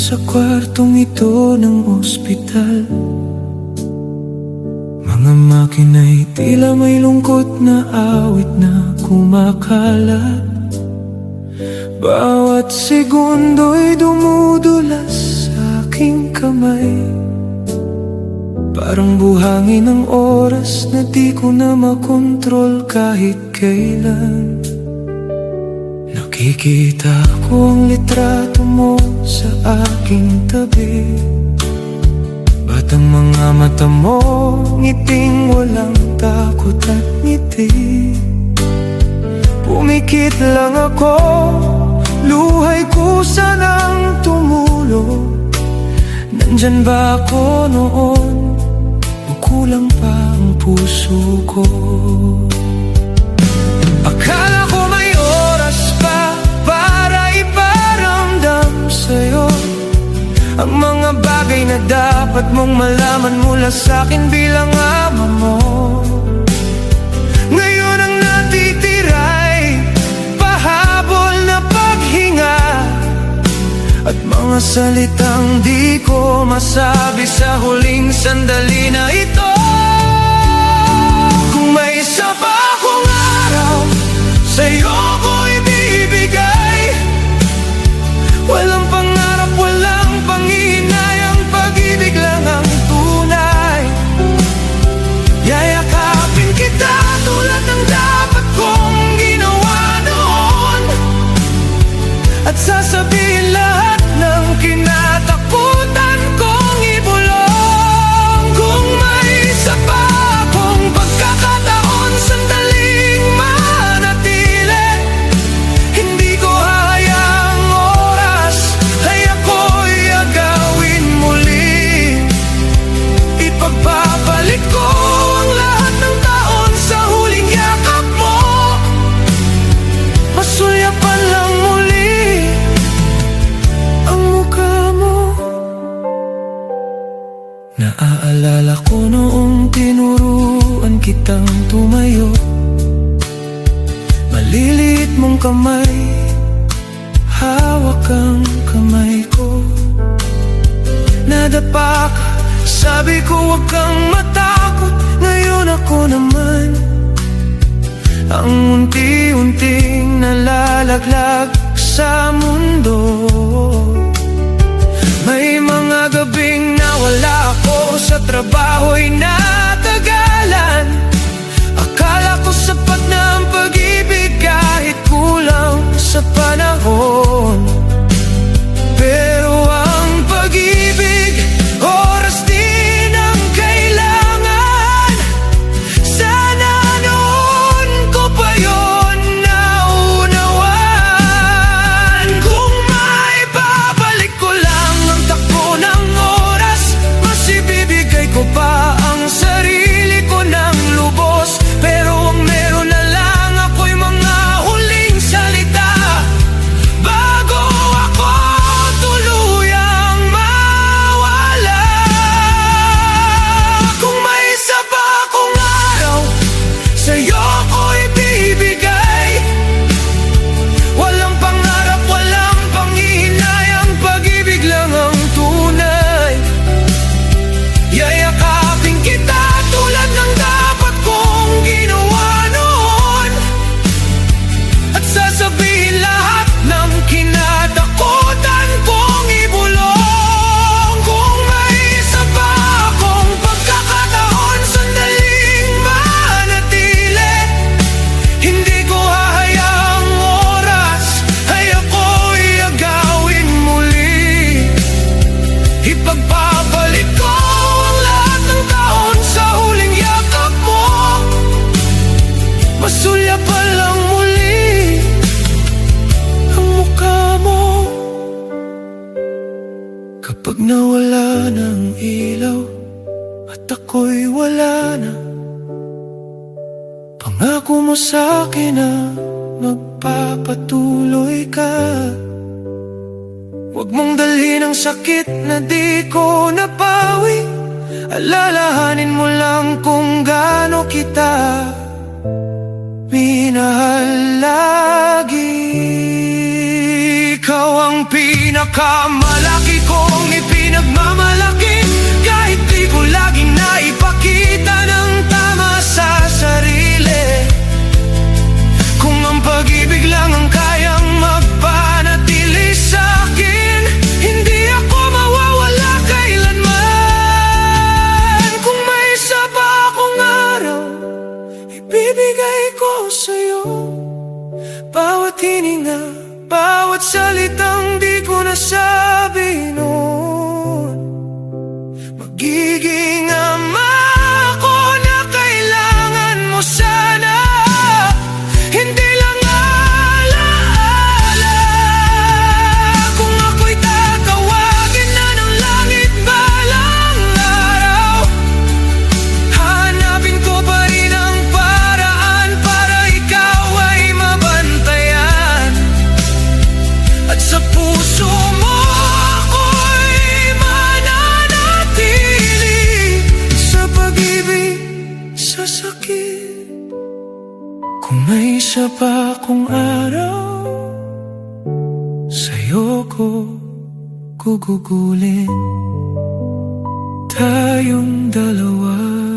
sa kwartong ito ng ospital. Mga makina'y tila may lungkot na awit na kumakalat. Bawat segundo'y dumudulas sa aking kamay. Parang buhangin ng oras na di ko na makontrol kahit kailan. Nakikita ko ang litrato mo sa aking tabi. Ba't ang mga mata mo ngiting walang takot at ngiti? Pumikit lang ako, luhay ko sanang tumulo. Nandyan ba ako noon? O kulang pa ang puso ko? Akala ko may oras pa para iparamdam sa'yo ang mga bagay na dapat mong malaman mula sa'kin bilang ama mo. Ngayon ang natitira'y pahabol na paghinga at mga salitang di ko masabi sa huling sandali na ito. Kung may isa pa akong araw, sa'yo ko ibibigay. Walang pangarap, walang panghihinayang, pag-ibig lang ang tunay. Yayakapin kita tulad ng dapat kong ginawa noon, at sasabihin lahat ng kinatakutan kong ibulong. Kung may isa pa akong pagkakataon, sandaling manatili, hindi ko hahayaang oras ay ako'y agawin muli. Ipagpapalit ko ang lahat ng taon sa huling yakap mo. Masulyapan lang muli ang mukha mo. Naaalala ko noong tinuruan kitang tumayo. Maliliit mong kamay, hawak ang kamay ko. Nadapa ka, sabi ko huwag kang matakot. Ngayon ako naman ang unti-unting nalalaglag sa mundo. May mga gabing nawala ako sa trabaho'y natagalan. Akala ko sapat na ang pag-ibig kahit kulang sa panahon. Pero ang pag-ibig, oras din ang kailangan. Sana noon ko pa yun naunawaan. Kung maibabalik ko lang ang takbo ng oras, mas ibibigay ko pa ang sarili ko ng lubos. Pero ang meron na lang ako'y mga huling salita bago ako tuluyang mawala. Kung may isa pa akong araw, sa'yo ko ibibigay. Walang pangarap, walang panghihinayang, pag-ibig lang ang tunay. Yayakapin kita tulad ng dapat kong ginawa noon, at sasabihin lahat ng kinatakutan kong ibulong. Kung may isa pa akong pagkakataon, sandaling manatili, hindi ko hahayaang oras ay ako'y agawin muli. Ipagpapalit ko ang lahat ng taon sa huling yakap mo. Masulyapan lang muli ang mukha mo. Kapag nawala ng ilaw at ako'y wala na, pangako mo sa'kin na magpapatuloy ka. Huwag mong dalhin ang sakit na di ko napawi. Alalahanin mo lang kung gaano kita minahal lagi. Ikaw ang pinakamalaki ko pinagmamalaki, kahit di ko laging naipakita ng tama sa sarili. Kung ang pag-ibig lang ang kayang magpanatili sa'kin, hindi ako mawawala kailanman. Kung may isa pa akong araw, ibibigay ko sa'yo bawat hininga, bawat salitang di ko nasabi noon. Magiging ama ako na kailangan mo sana, hindi lang alaala. Kung ako'y tatawagin na ng langit balang araw, hanapin ko pa rin ang paraan para ikaw ay mabantayan. At sa puso mo ako'y mananatili, sa pag-ibig, sa sakit. Kung may isa pa akong araw, sa'yo ko gugugulin, tayong dalawa.